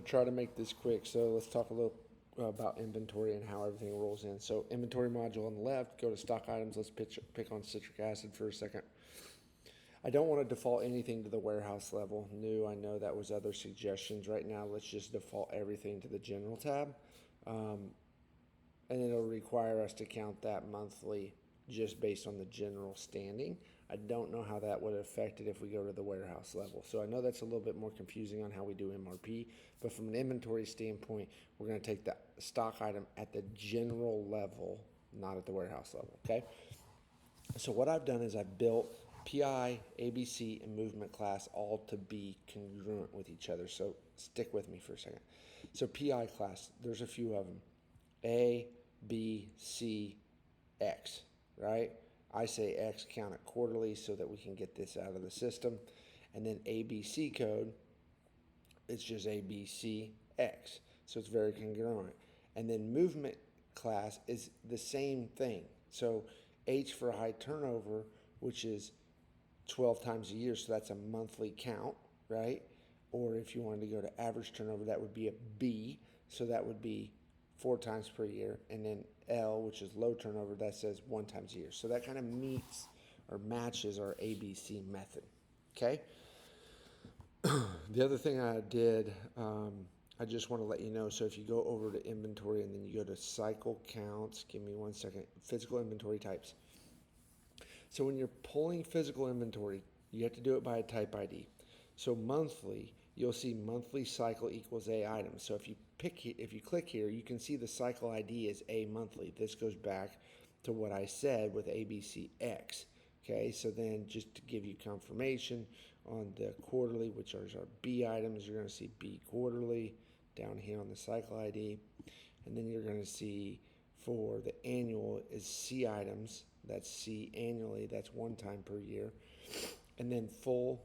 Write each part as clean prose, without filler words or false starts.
to try to make this quick, so let's talk a little about inventory and how everything rolls in. So inventory module on the left, go to stock items. Let's pick on citric acid for a second. I don't want to default anything to the warehouse level. New, I know that was other suggestions. Right now, let's just default everything to the general tab. And it'll require us to count that monthly just based on the general standing. I don't know how that would affect it if we go to the warehouse level. So I know that's a little bit more confusing on how we do MRP, but from an inventory standpoint, we're going to take the stock item at the general level, not at the warehouse level, okay? So what I've done is I've built PI, ABC, and movement class all to be congruent with each other. So stick with me for a second. So PI class, there's a few of them. A, B, C, X, right? I say X, count it quarterly so that we can get this out of the system. And then ABC code, it's just A, B, C, X. So it's very congruent. And then movement class is the same thing. So H for high turnover, which is 12 times a year, so that's a monthly count, right? Or if you wanted to go to average turnover, that would be a B, so that would be 4 times per year. And then L, which is low turnover, that says 1 times a year. So that kind of meets or matches our ABC method, okay? The other thing I did, I just want to let you know, so if you go over to inventory and then you go to cycle counts, give me 1 second, physical inventory types. So when you're pulling physical inventory, you have to do it by a type ID. So monthly, you'll see monthly cycle equals A items. So if you click here, you can see the cycle ID is A monthly. This goes back to what I said with ABCX. Okay, so then just to give you confirmation on the quarterly, which are our B items, you're going to see B quarterly down here on the cycle ID. And then you're going to see for the annual is C items. That's C annually. That's 1 time per year. And then full,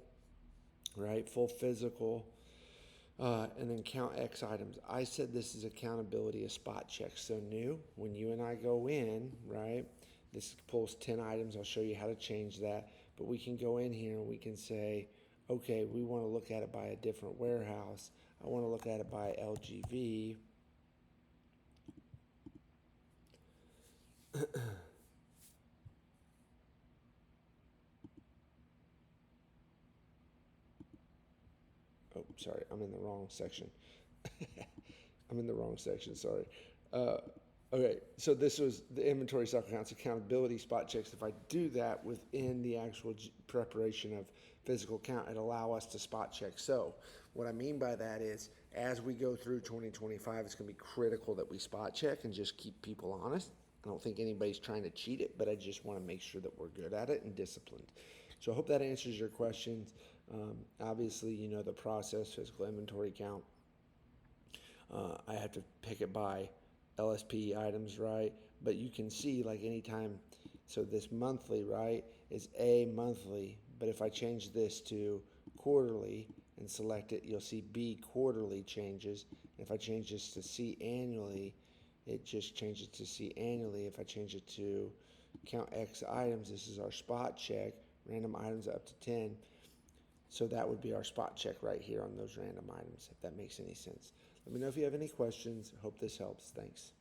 right? Full physical. And then count X items. I said this is accountability of spot checks. So new, when you and I go in, right? This pulls 10 items. I'll show you how to change that. But we can go in here and we can say, okay, we want to look at it by a different warehouse. I want to look at it by LGV. Oh, sorry, I'm in the wrong section. I'm in the wrong section, sorry. Okay, so this was the inventory cycle counts, accountability, spot checks. If I do that within the actual preparation of physical count, it allow us to spot check. So what I mean by that is as we go through 2025, it's going to be critical that we spot check and just keep people honest. I don't think anybody's trying to cheat it, but I just want to make sure that we're good at it and disciplined. So I hope that answers your questions. Obviously, you know the process, physical inventory count. I have to pick it by LSP items, right? But you can see like anytime, so this monthly, right, is A monthly. But if I change this to quarterly and select it, you'll see B quarterly changes. And if I change this to C annually, it just changes to C annually. If I change it to count X items, this is our spot check, random items up to 10. So that would be our spot check right here on those random items, if that makes any sense. Let me know if you have any questions. Hope this helps. Thanks.